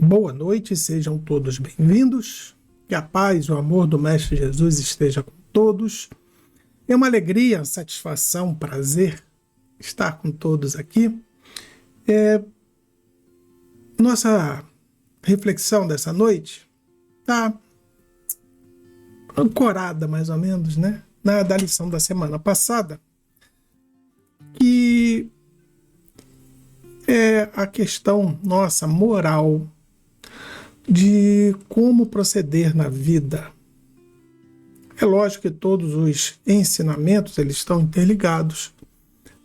Boa noite, sejam todos bem-vindos. Que a paz e o amor do Mestre Jesus esteja com todos. É uma alegria, satisfação, prazer estar com todos aqui. Nossa reflexão dessa noite está ancorada, mais ou menos, né? Da lição da semana passada, que é a questão nossa moral de como proceder na vida. É lógico que todos os ensinamentos eles estão interligados,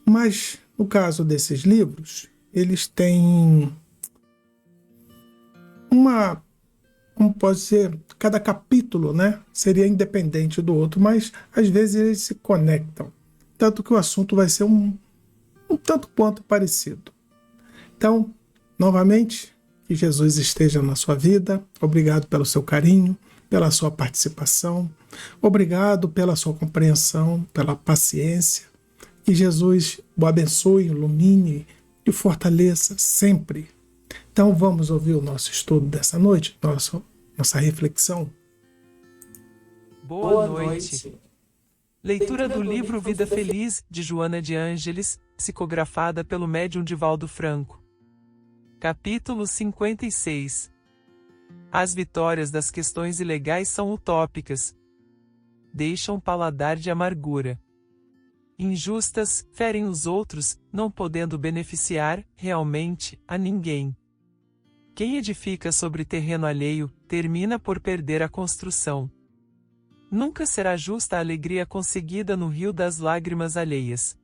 mas no caso desses livros, eles têm como pode ser, cada capítulo, né, seria independente do outro, mas às vezes eles se conectam, tanto que o assunto vai ser um tanto quanto parecido. Então, novamente, que Jesus esteja na sua vida. Obrigado pelo seu carinho, pela sua participação. Obrigado pela sua compreensão, pela paciência. Que Jesus o abençoe, ilumine e fortaleça sempre. Então vamos ouvir o nosso estudo dessa noite, nossa reflexão. Boa noite. Leitura do livro Vida Feliz, de Joana de Ângeles, psicografada pelo médium Divaldo Franco. Capítulo 56. As vitórias das questões ilegais são utópicas. Deixam paladar de amargura. Injustas, ferem os outros, não podendo beneficiar, realmente, a ninguém. Quem edifica sobre terreno alheio, termina por perder a construção. Nunca será justa a alegria conseguida no rio das lágrimas alheias.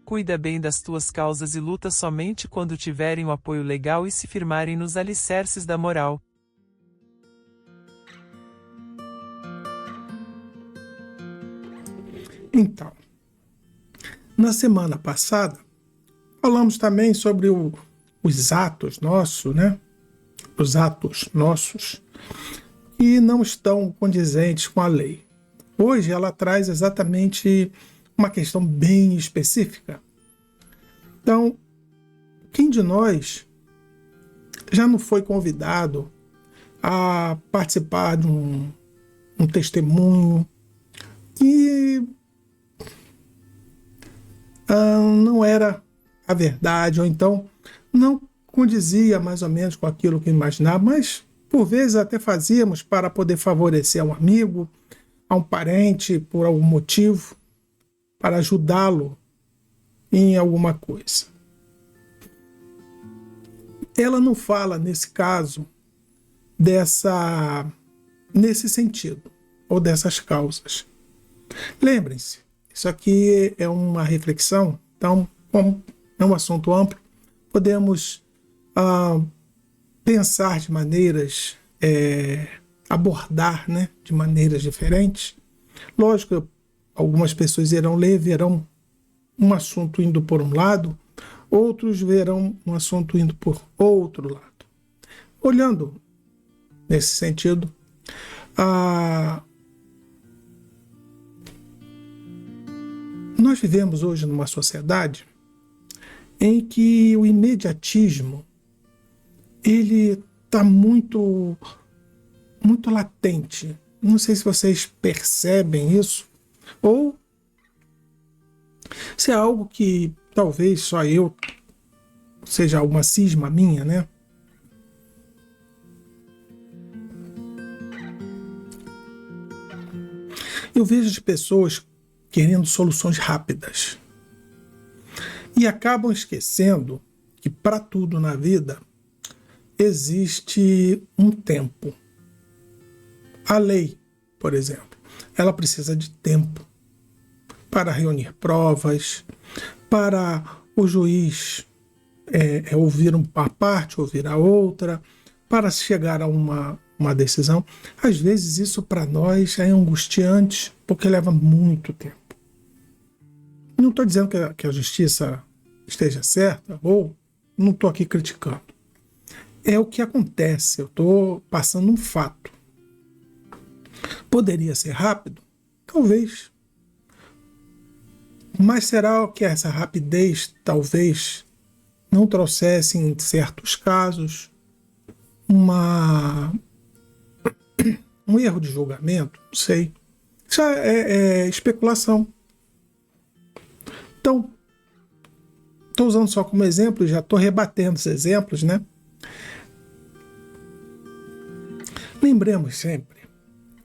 Cuida bem das tuas causas e luta somente quando tiverem o apoio legal e se firmarem nos alicerces da moral. Então, na semana passada, falamos também sobre os atos nossos, né? Os atos nossos, que não estão condizentes com a lei. Hoje ela traz exatamente uma questão bem específica. Então, quem de nós já não foi convidado a participar de um testemunho que não era a verdade, ou então não condizia mais ou menos com aquilo que imaginava, mas por vezes até fazíamos para poder favorecer a um amigo, a um parente, por algum motivo, para ajudá-lo em alguma coisa. Ela não fala, nesse caso, nesse sentido, ou dessas causas. Lembrem-se, isso aqui é uma reflexão, então, como é um assunto amplo, podemos pensar de maneiras, abordar, né, de maneiras diferentes. Lógico, algumas pessoas irão ler, verão um assunto indo por um lado, outros verão um assunto indo por outro lado. Olhando nesse sentido, nós vivemos hoje numa sociedade em que o imediatismo ele está muito latente. Não sei se vocês percebem isso, ou se é algo que talvez só eu, seja uma cisma minha, né? Eu vejo de pessoas querendo soluções rápidas e acabam esquecendo que para tudo na vida existe um tempo. A lei, por exemplo, ela precisa de tempo para reunir provas, para o juiz ouvir uma parte, ouvir a outra, para chegar a uma decisão. Às vezes isso para nós é angustiante, porque leva muito tempo. Não estou dizendo que a justiça esteja certa, ou não estou aqui criticando. É o que acontece, eu estou passando um fato. Poderia ser rápido? Talvez. Mas será que essa rapidez talvez não trouxesse, em certos casos, um erro de julgamento, não sei. Isso é especulação. Então, estou usando só como exemplo, já estou rebatendo os exemplos, né? Lembremos sempre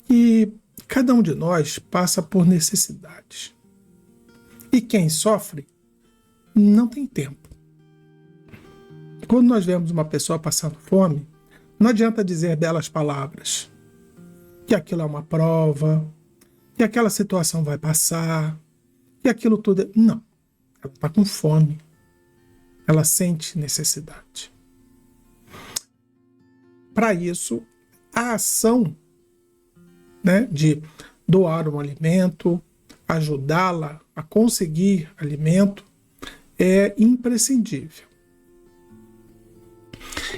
que cada um de nós passa por necessidades. E quem sofre não tem tempo. Quando nós vemos uma pessoa passando fome, não adianta dizer belas palavras, que aquilo é uma prova, que aquela situação vai passar, que aquilo tudo é... Não, ela está com fome, ela sente necessidade. Para isso, a ação, né, de doar um alimento, ajudá-la a conseguir alimento, é imprescindível.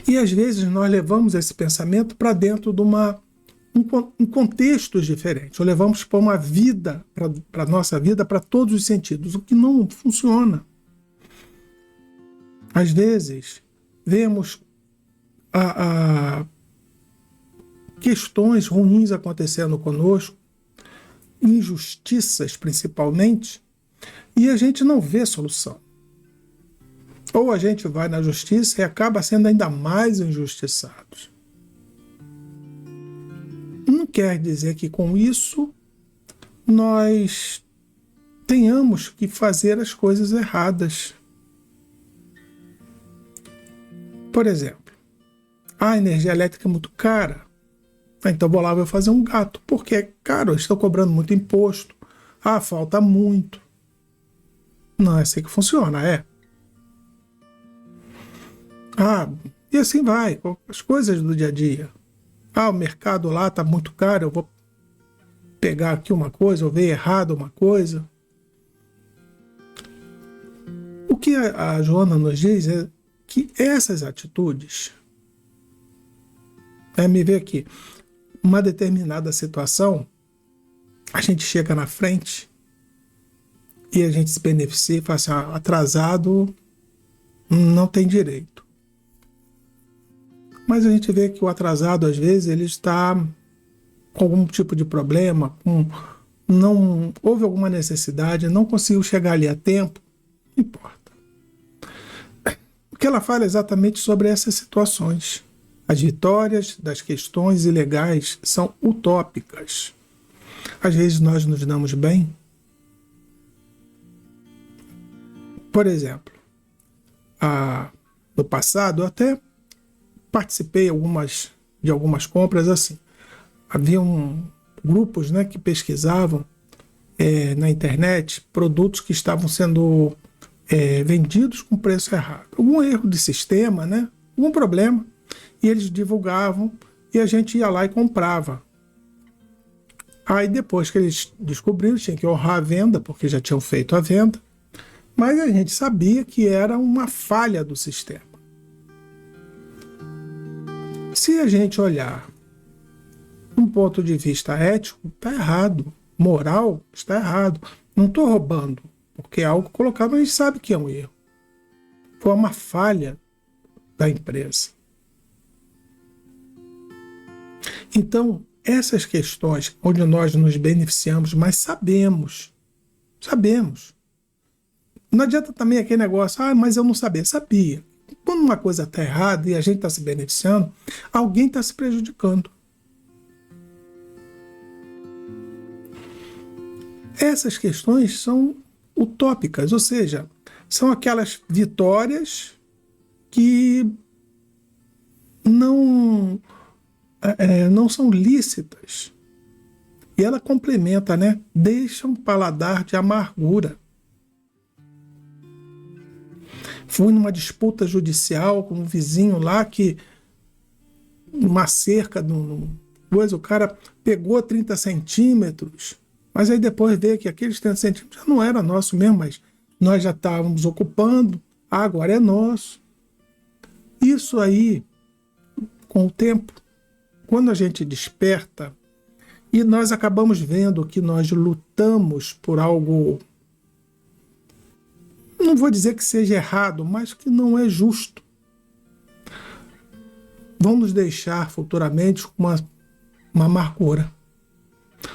E às vezes nós levamos esse pensamento para dentro de um contextos diferentes, ou levamos para uma vida, para a nossa vida, para todos os sentidos, o que não funciona. Às vezes, vemos questões ruins acontecendo conosco, injustiças principalmente, e a gente não vê solução. Ou a gente vai na justiça e acaba sendo ainda mais injustiçados. Não quer dizer que com isso nós tenhamos que fazer as coisas erradas. Por exemplo, a energia elétrica é muito cara. Então vou lá, vou fazer um gato. Porque é caro, estou cobrando muito imposto. Falta muito. Não é assim que funciona, é. E assim vai, as coisas do dia a dia. O mercado lá está muito caro, eu vou pegar aqui uma coisa, ou ver errado uma coisa. O que a Joana nos diz é que essas atitudes, me vê aqui, uma determinada situação, a gente chega na frente e a gente se beneficia e fala assim, atrasado não tem direito. Mas a gente vê que o atrasado, às vezes, ele está com algum tipo de problema, não houve alguma necessidade, não conseguiu chegar ali a tempo, não importa. O que ela fala é exatamente sobre essas situações. As vitórias das questões ilegais são utópicas. Às vezes nós nos damos bem. Por exemplo, no passado eu até participei de algumas compras assim. Haviam grupos, né, que pesquisavam na internet produtos que estavam sendo vendidos com preço errado. Algum erro de sistema, né? Algum problema. E eles divulgavam e a gente ia lá e comprava. Aí depois que eles descobriram, tinha que honrar a venda, porque já tinham feito a venda. Mas a gente sabia que era uma falha do sistema. Se a gente olhar de um ponto de vista ético, está errado. Moral, está errado. Não estou roubando, porque é algo colocado, mas a gente sabe que é um erro. Foi uma falha da empresa. Então, essas questões onde nós nos beneficiamos, mas sabemos. Não adianta também aquele negócio, mas eu não sabia. Sabia. Quando uma coisa está errada e a gente está se beneficiando, alguém está se prejudicando. Essas questões são utópicas, ou seja, são aquelas vitórias que não são lícitas. E ela complementa, né? Deixa um paladar de amargura. Fui numa disputa judicial com um vizinho lá que uma cerca, o cara pegou 30 centímetros, mas aí depois veio que aqueles 30 centímetros já não era nosso mesmo, mas nós já estávamos ocupando, agora é nosso. Isso aí, com o tempo, quando a gente desperta e nós acabamos vendo que nós lutamos por algo, não vou dizer que seja errado, mas que não é justo. vão nos deixar futuramente com uma amargura.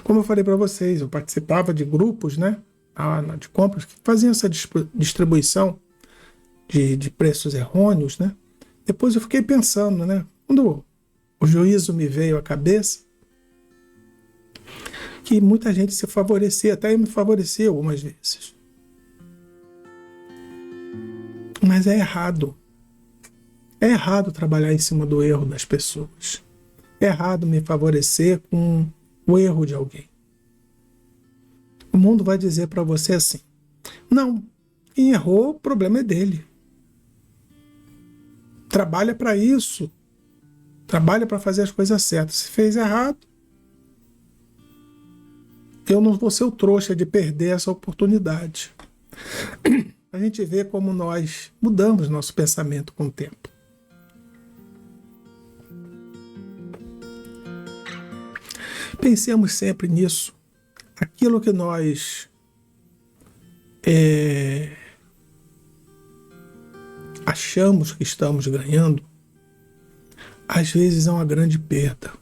Como eu falei para vocês, eu participava de grupos, né, de compras que faziam essa distribuição de preços errôneos, né? Depois eu fiquei pensando, né, quando o juízo me veio à cabeça, que muita gente se favorecia, até eu me favoreci algumas vezes. Mas é errado. É errado trabalhar em cima do erro das pessoas. É errado me favorecer com o erro de alguém. O mundo vai dizer para você assim: não, quem errou, o problema é dele. Trabalha para isso. Trabalha para fazer as coisas certas. Se fez errado, eu não vou ser o trouxa de perder essa oportunidade. A gente vê como nós mudamos nosso pensamento com o tempo. Pensemos sempre nisso. Aquilo que nós achamos que estamos ganhando, às vezes é uma grande perda.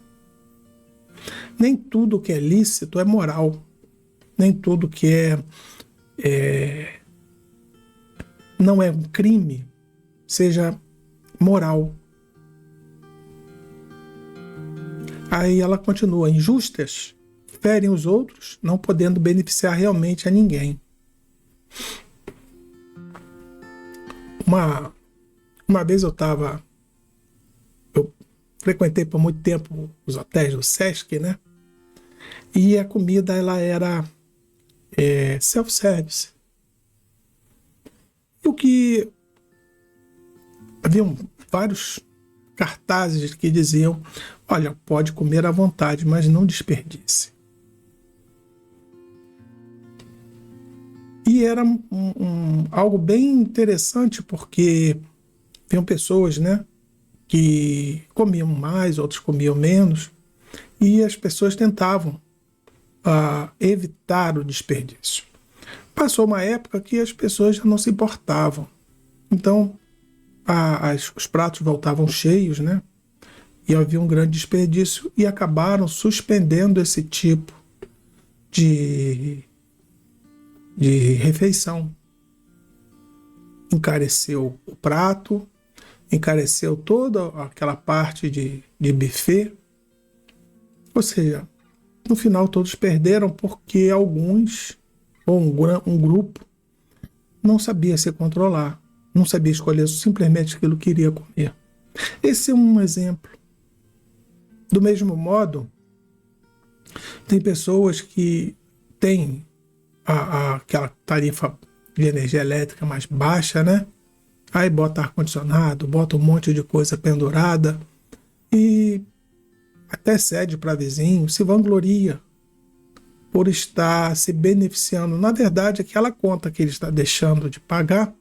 Nem tudo que é lícito é moral. Nem tudo que não é um crime seja moral. Aí ela continua: injustas ferem os outros, não podendo beneficiar realmente a ninguém. Uma vez eu frequentei por muito tempo os hotéis do Sesc, né? E a comida ela era self-service. E o que haviam vários cartazes que diziam: olha, pode comer à vontade, mas não desperdice. E era algo bem interessante, porque tinham pessoas, né, que comiam mais, outros comiam menos, e as pessoas tentavam evitar o desperdício. Passou uma época que as pessoas já não se importavam. Então, os pratos voltavam cheios, né? E havia um grande desperdício, e acabaram suspendendo esse tipo de refeição. Encareceu o prato, encareceu toda aquela parte de buffet. Ou seja, no final todos perderam, porque alguns, ou um grupo, não sabia se controlar, não sabia escolher simplesmente aquilo que queria comer. Esse é um exemplo. Do mesmo modo, tem pessoas que têm aquela tarifa de energia elétrica mais baixa, né? Aí bota ar-condicionado, bota um monte de coisa pendurada e até cede para vizinho, se vangloria por estar se beneficiando. Na verdade, aquela conta que ele está deixando de pagar,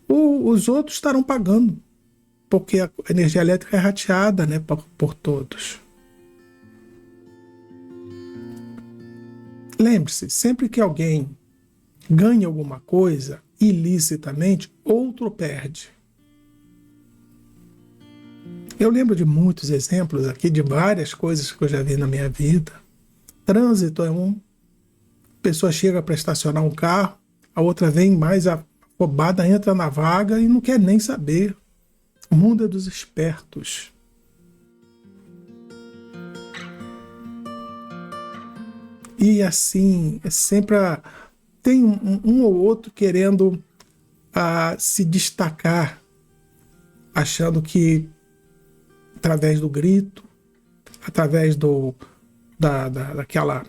os outros estarão pagando, porque a energia elétrica é rateada, né, por todos. Lembre-se, sempre que alguém ganha alguma coisa ilicitamente, outro perde. Eu lembro de muitos exemplos aqui, de várias coisas que eu já vi na minha vida. Trânsito é um. A pessoa chega para estacionar um carro, a outra vem mais afobada, entra na vaga e não quer nem saber. O mundo é dos espertos. E assim, sempre tem um ou outro querendo se destacar, achando que através do grito, através daquela...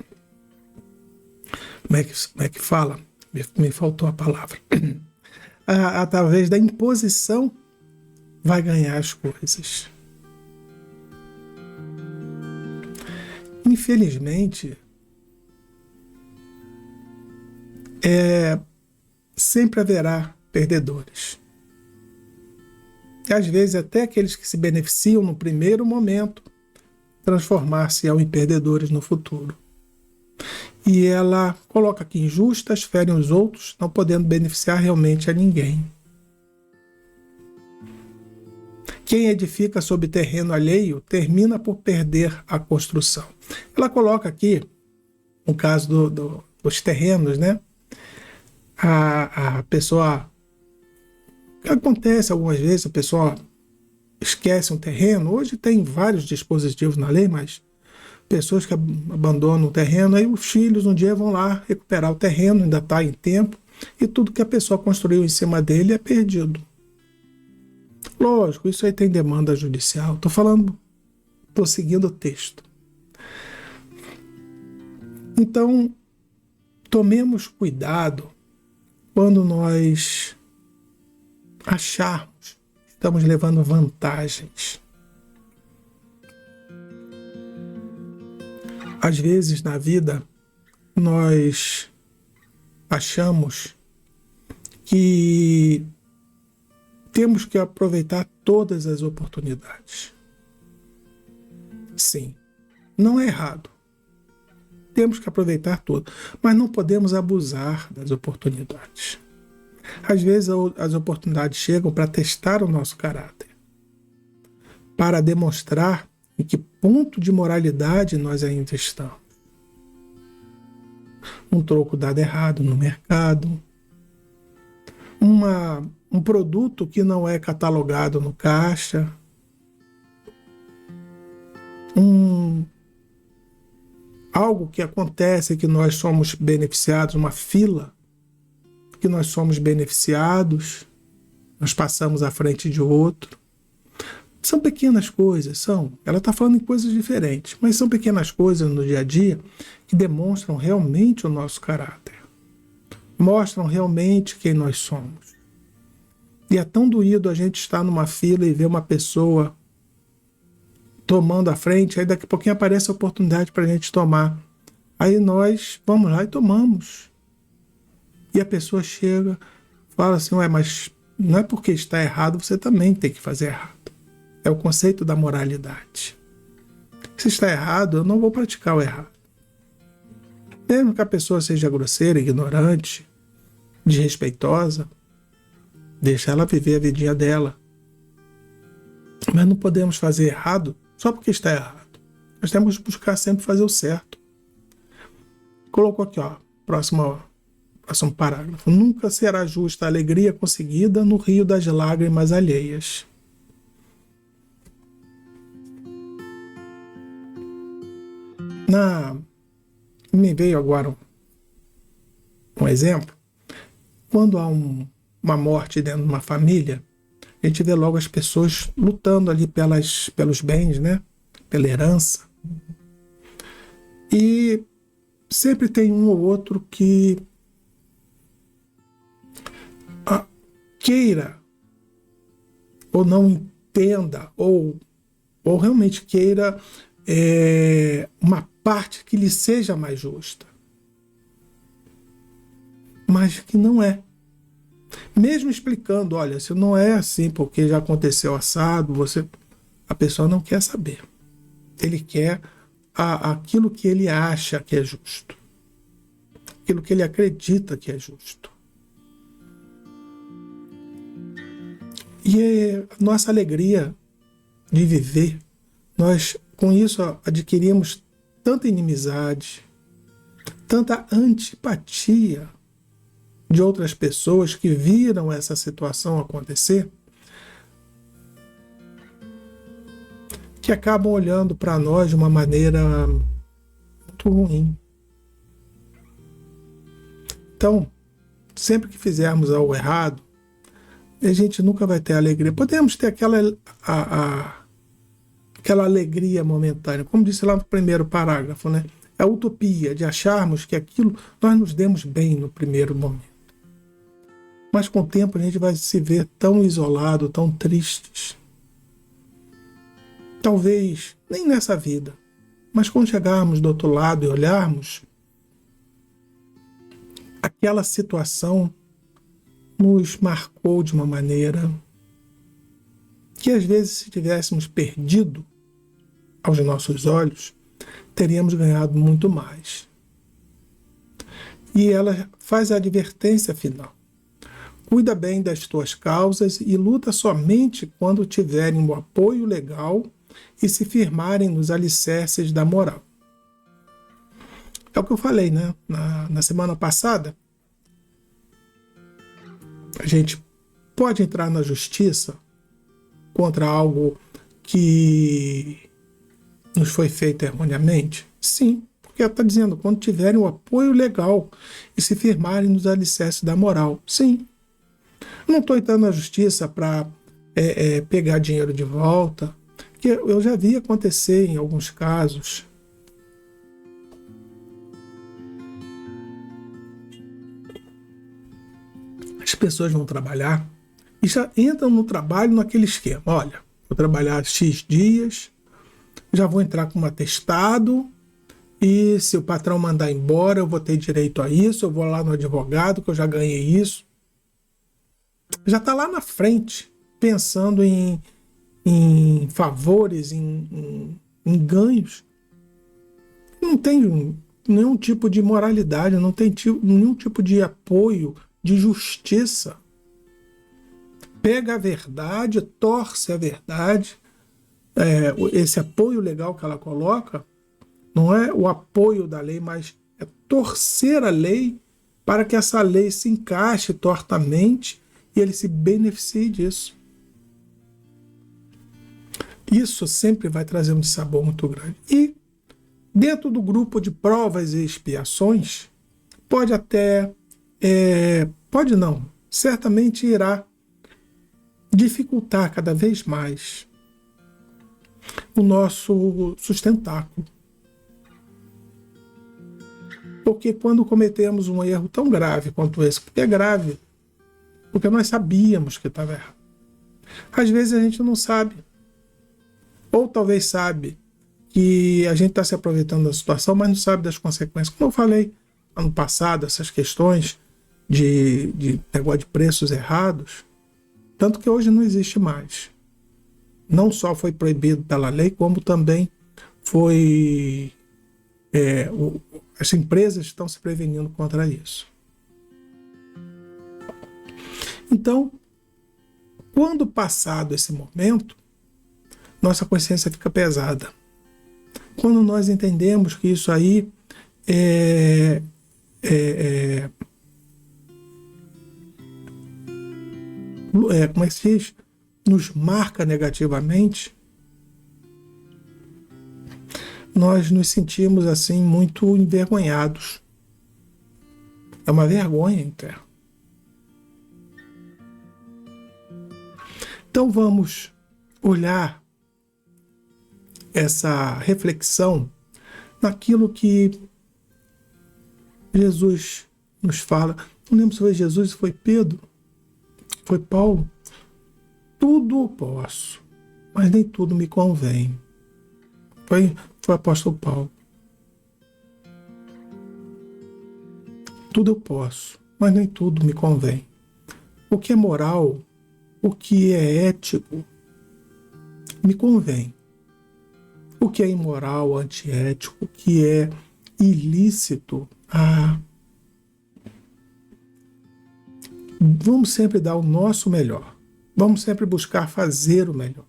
Como é que fala? Me faltou a palavra. Através da imposição, vai ganhar as coisas. Infelizmente, sempre haverá perdedores. E às vezes até aqueles que se beneficiam no primeiro momento transformar-se em perdedores no futuro. E ela coloca aqui: injustas ferem os outros, não podendo beneficiar realmente a ninguém. quem edifica sobre terreno alheio termina por perder a construção. Ela coloca aqui, no caso dos terrenos, né? A pessoa... Acontece algumas vezes, a pessoa esquece um terreno. Hoje tem vários dispositivos na lei, mas pessoas que abandonam o terreno, aí os filhos um dia vão lá recuperar o terreno, ainda está em tempo, e tudo que a pessoa construiu em cima dele é perdido. Lógico, isso aí tem demanda judicial. Estou seguindo o texto. Então, tomemos cuidado quando nós acharmos que estamos levando vantagens. Às vezes, na vida, nós achamos que temos que aproveitar todas as oportunidades. Sim, não é errado. Temos que aproveitar tudo, mas não podemos abusar das oportunidades. Às vezes as oportunidades chegam para testar o nosso caráter, para demonstrar em que ponto de moralidade nós ainda estamos. Um troco dado errado no mercado, um produto que não é catalogado no caixa, algo que acontece que nós somos beneficiados, uma fila que nós somos beneficiados, nós passamos à frente de outro. São pequenas coisas, ela está falando em coisas diferentes, mas são pequenas coisas no dia a dia que demonstram realmente o nosso caráter, mostram realmente quem nós somos. E é tão doído a gente estar numa fila e ver uma pessoa tomando a frente, aí daqui a pouquinho aparece a oportunidade para a gente tomar. Aí nós vamos lá e tomamos. E a pessoa chega, fala assim, mas não é porque está errado, você também tem que fazer errado. É o conceito da moralidade. Se está errado, eu não vou praticar o errado. Mesmo que a pessoa seja grosseira, ignorante, desrespeitosa, deixa ela viver a vidinha dela. Mas não podemos fazer errado só porque está errado. Nós temos que buscar sempre fazer o certo. Colocou aqui, próximo parágrafo. Nunca será justa a alegria conseguida no rio das lágrimas alheias. Me veio agora um exemplo. Quando há uma morte dentro de uma família, a gente vê logo as pessoas lutando ali pelos bens, né? Pela herança. E sempre tem um ou outro que queira ou não entenda ou realmente queira uma parte que lhe seja mais justa, mas que não é. Mesmo explicando, olha, se não é assim porque já aconteceu assado, a pessoa não quer saber. Ele quer aquilo que ele acha que é justo, aquilo que ele acredita que é justo. E a nossa alegria de viver, nós com isso adquirimos tanta inimizade, tanta antipatia de outras pessoas que viram essa situação acontecer, que acabam olhando para nós de uma maneira muito ruim. Então, sempre que fizermos algo errado, a gente nunca vai ter alegria. Podemos ter aquela alegria momentânea, como disse lá no primeiro parágrafo, né? A utopia de acharmos que aquilo nós nos demos bem no primeiro momento. Mas com o tempo a gente vai se ver tão isolado, tão tristes. Talvez nem nessa vida, mas quando chegarmos do outro lado e olharmos, aquela situação nos marcou de uma maneira que às vezes se tivéssemos perdido aos nossos olhos, teríamos ganhado muito mais. E ela faz a advertência final. Cuida bem das tuas causas e luta somente quando tiverem o apoio legal e se firmarem nos alicerces da moral. É o que eu falei, né? Na semana passada. A gente pode entrar na justiça contra algo que nos foi feito erroneamente? Sim, porque ela está dizendo, quando tiverem o apoio legal e se firmarem nos alicerces da moral. Sim. Não estou entrando na justiça para pegar dinheiro de volta, que eu já vi acontecer em alguns casos. As pessoas vão trabalhar e já entram no trabalho naquele esquema. Olha, vou trabalhar X dias, já vou entrar com um atestado e se o patrão mandar embora eu vou ter direito a isso, eu vou lá no advogado que eu já ganhei isso. Já está lá na frente, pensando em favores, em ganhos. Não tem nenhum tipo de moralidade, não tem nenhum tipo de apoio, de justiça. Pega a verdade, torce a verdade. Esse apoio legal que ela coloca não é o apoio da lei, mas é torcer a lei para que essa lei se encaixe tortamente e ele se beneficie disso. Isso sempre vai trazer um dissabor muito grande. E dentro do grupo de provas e expiações, pode até, pode não, certamente irá dificultar cada vez mais o nosso sustentáculo. Porque quando cometemos um erro tão grave quanto esse, porque é grave, porque nós sabíamos que estava errado. Às vezes a gente não sabe, ou talvez sabe que a gente está se aproveitando da situação, mas não sabe das consequências. Como eu falei ano passado, essas questões de negócio de preços errados, tanto que hoje não existe mais. Não só foi proibido pela lei, como também foi... as empresas estão se prevenindo contra isso. Então, quando passado esse momento, nossa consciência fica pesada. Quando nós entendemos que isso aí como é que se diz? Nos marca negativamente, nós nos sentimos assim muito envergonhados. É uma vergonha interna. Então vamos olhar essa reflexão naquilo que Jesus nos fala. Não lembro se foi Jesus, se foi Pedro, foi Paulo. Tudo posso, mas nem tudo me convém. Foi o apóstolo Paulo. Tudo eu posso, mas nem tudo me convém. O que é moral, o que é ético, me convém. O que é imoral, antiético, o que é ilícito, vamos sempre dar o nosso melhor. Vamos sempre buscar fazer o melhor.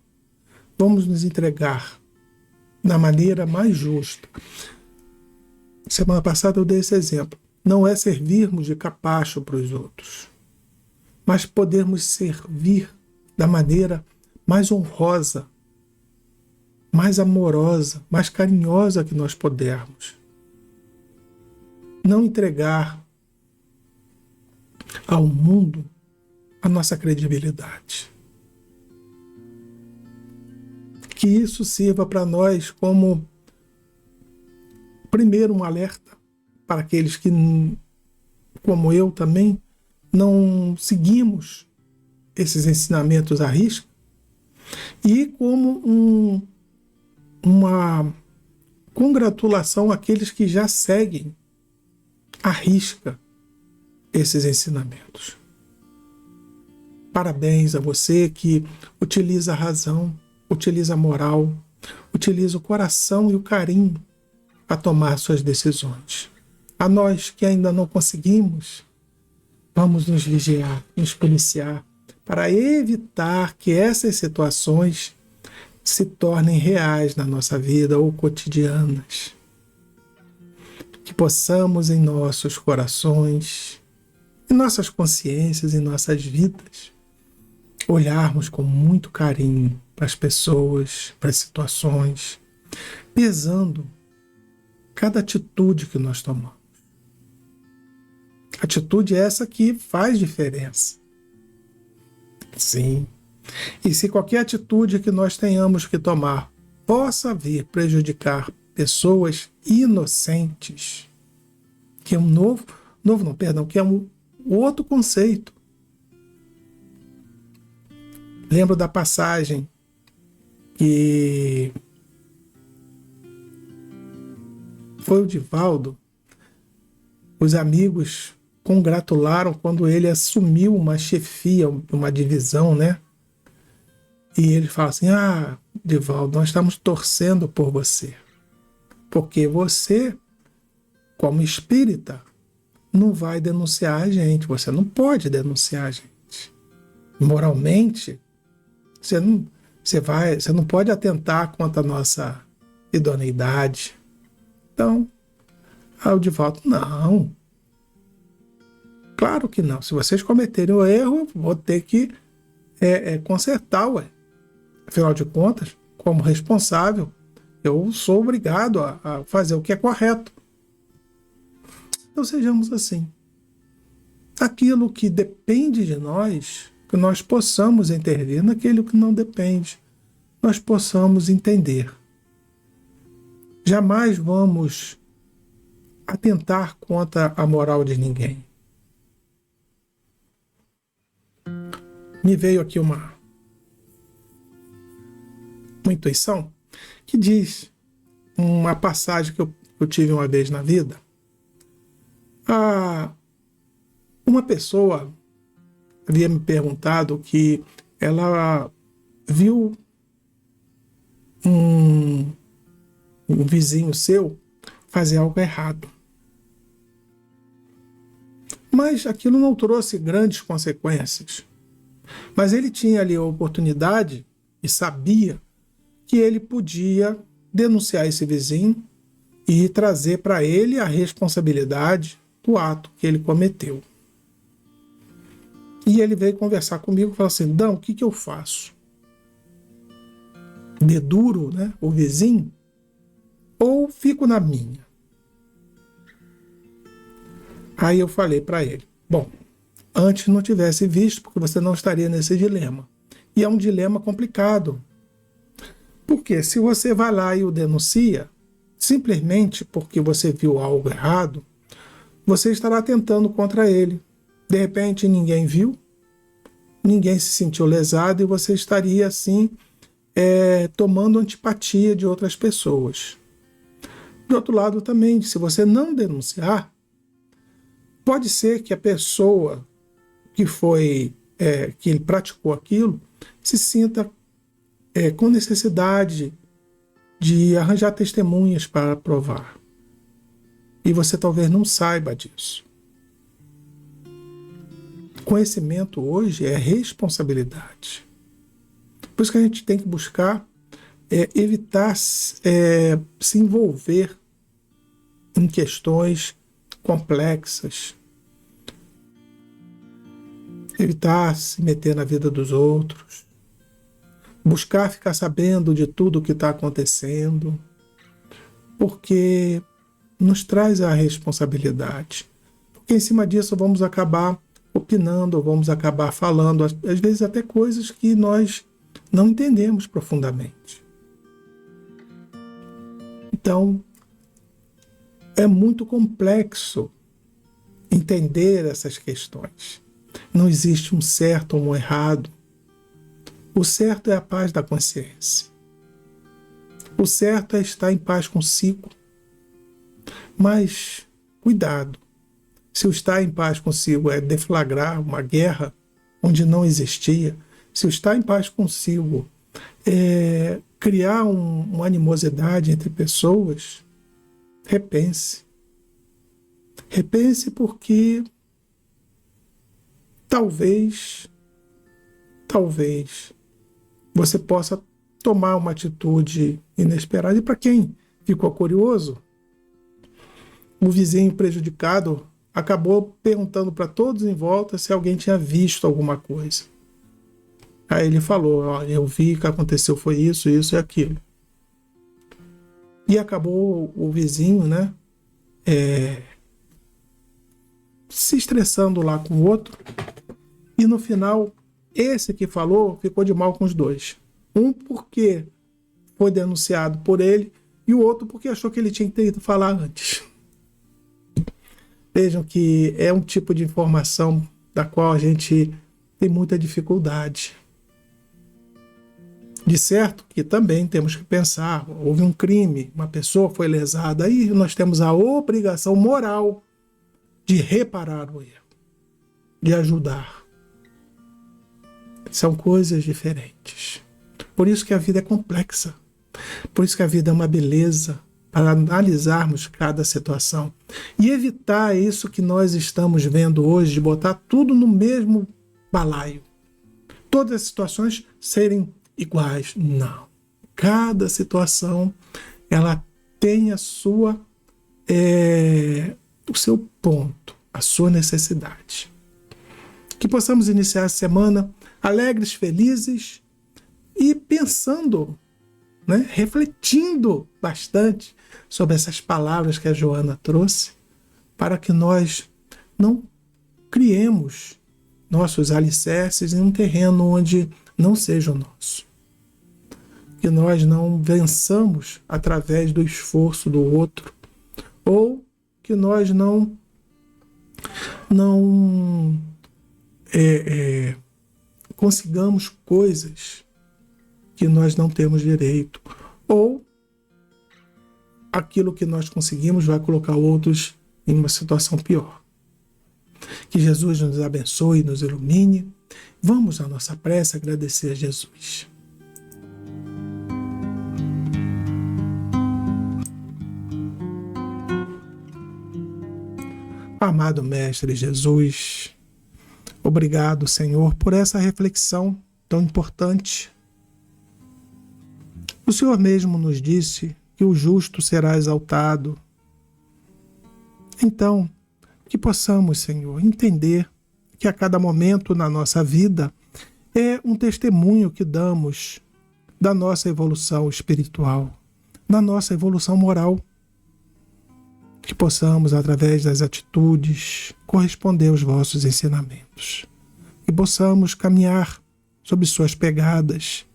Vamos nos entregar da maneira mais justa. Semana passada eu dei esse exemplo. Não é servirmos de capacho para os outros, mas podermos servir da maneira mais honrosa, mais amorosa, mais carinhosa que nós pudermos. Não entregar ao mundo a nossa credibilidade. Que isso sirva para nós como, primeiro, um alerta para aqueles que, como eu também, não seguimos esses ensinamentos à risca, e como uma congratulação àqueles que já seguem à risca esses ensinamentos. Parabéns a você que utiliza a razão, utiliza a moral, utiliza o coração e o carinho a tomar suas decisões. A nós que ainda não conseguimos, Vamos nos vigiar, nos policiar, para evitar que essas situações se tornem reais na nossa vida ou cotidianas. Que possamos em nossos corações, em nossas consciências, em nossas vidas, olharmos com muito carinho para as pessoas, para as situações, pesando cada atitude que nós tomamos. Atitude essa que faz diferença. Sim. E se qualquer atitude que nós tenhamos que tomar possa vir prejudicar pessoas inocentes, que é um que é um outro conceito. Lembro da passagem que foi o Divaldo, os amigos congratularam quando ele assumiu uma chefia, uma divisão, né? E ele fala assim: Divaldo, nós estamos torcendo por você, porque você, como espírita, não vai denunciar a gente, você não pode denunciar a gente. Moralmente, você não pode atentar contra a nossa idoneidade. Então, o Divaldo, não. Claro que não. Se vocês cometerem o erro, eu vou ter que consertar, ué. Afinal de contas, como responsável, eu sou obrigado a fazer o que é correto. Então sejamos assim. Aquilo que depende de nós, que nós possamos intervir, naquilo que não depende, nós possamos entender. Jamais vamos atentar contra a moral de ninguém. Me veio aqui uma intuição que diz uma passagem que eu tive uma vez na vida. Uma pessoa havia me perguntado que ela viu um vizinho seu fazer algo errado. Mas aquilo não trouxe grandes consequências. Mas ele tinha ali a oportunidade e sabia que ele podia denunciar esse vizinho e trazer para ele a responsabilidade do ato que ele cometeu. E ele veio conversar comigo e falou assim: Dão, o que eu faço? Deduro, né, o vizinho? Ou fico na minha? Aí eu falei para ele: bom, antes não tivesse visto, porque você não estaria nesse dilema. E é um dilema complicado. Porque se você vai lá e o denuncia, simplesmente porque você viu algo errado, você estará atentando contra ele. De repente ninguém viu, ninguém se sentiu lesado e você estaria assim tomando antipatia de outras pessoas. Do outro lado também, se você não denunciar, pode ser que a pessoa que ele praticou aquilo se sinta com necessidade de arranjar testemunhas para provar. E você talvez não saiba disso. Conhecimento hoje é responsabilidade. Por isso que a gente tem que buscar evitar se envolver em questões complexas, evitar se meter na vida dos outros, buscar ficar sabendo de tudo o que está acontecendo, porque nos traz a responsabilidade. Porque em cima disso vamos acabar opinando, vamos acabar falando, às vezes até coisas que nós não entendemos profundamente. Então, é muito complexo entender essas questões. Não existe um certo ou um errado. O certo é a paz da consciência. O certo é estar em paz consigo. Mas, cuidado. Se o estar em paz consigo é deflagrar uma guerra onde não existia, se o estar em paz consigo é criar uma animosidade entre pessoas, repense. Repense porque talvez você possa tomar uma atitude inesperada. E para quem ficou curioso, o vizinho prejudicado acabou perguntando para todos em volta se alguém tinha visto alguma coisa. Aí ele falou: ó, eu vi que aconteceu foi isso, isso e aquilo. E acabou o vizinho, né, se estressando lá com o outro. E no final, esse que falou ficou de mal com os dois. Um porque foi denunciado por ele e o outro porque achou que ele tinha que ter ido falar antes. Vejam que é um tipo de informação da qual a gente tem muita dificuldade. De certo que também temos que pensar, houve um crime, uma pessoa foi lesada, aí nós temos a obrigação moral de reparar o erro, de ajudar. São coisas diferentes. Por isso que a vida é complexa. Por isso que a vida é uma beleza para analisarmos cada situação e evitar isso que nós estamos vendo hoje, de botar tudo no mesmo balaio. Todas as situações serem iguais. Não. Cada situação ela tem a sua, o seu ponto, a sua necessidade. Que possamos iniciar a semana alegres, felizes e pensando, né, refletindo bastante sobre essas palavras que a Joana trouxe, para que nós não criemos nossos alicerces em um terreno onde não seja o nosso. Que nós não vençamos através do esforço do outro, ou que nós não consigamos coisas que nós não temos direito, ou aquilo que nós conseguimos vai colocar outros em uma situação pior. Que Jesus nos abençoe e nos ilumine. Vamos à nossa prece agradecer a Jesus. Amado Mestre Jesus, obrigado, Senhor, por essa reflexão tão importante. O Senhor mesmo nos disse que o justo será exaltado. Então, que possamos, Senhor, entender que a cada momento na nossa vida é um testemunho que damos da nossa evolução espiritual, da nossa evolução moral. Que possamos, através das atitudes, corresponder aos vossos ensinamentos. Que possamos caminhar sob suas pegadas.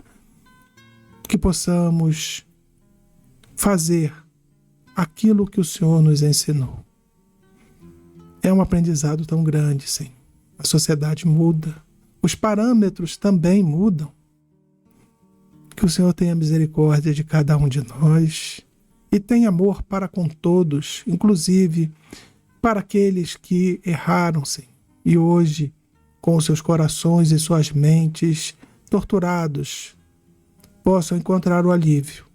Que possamos fazer aquilo que o Senhor nos ensinou. É um aprendizado tão grande, Senhor. A sociedade muda. Os parâmetros também mudam. Que o Senhor tenha misericórdia de cada um de nós e tenha amor para com todos, inclusive para aqueles que erraram, Senhor, e hoje, com seus corações e suas mentes torturados, possam encontrar o alívio.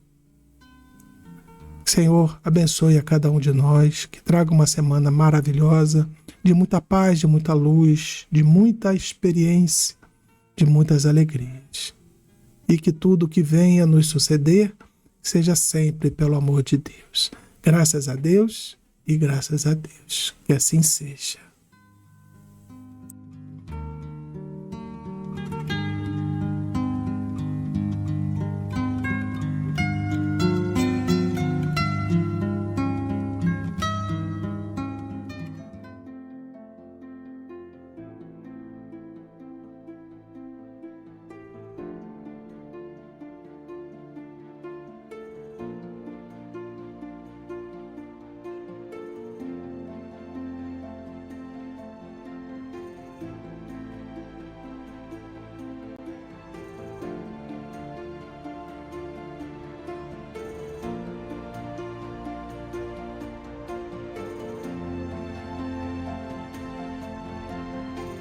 Senhor, abençoe a cada um de nós, que traga uma semana maravilhosa, de muita paz, de muita luz, de muita experiência, de muitas alegrias. E que tudo que venha nos suceder seja sempre pelo amor de Deus. Graças a Deus e graças a Deus. Que assim seja.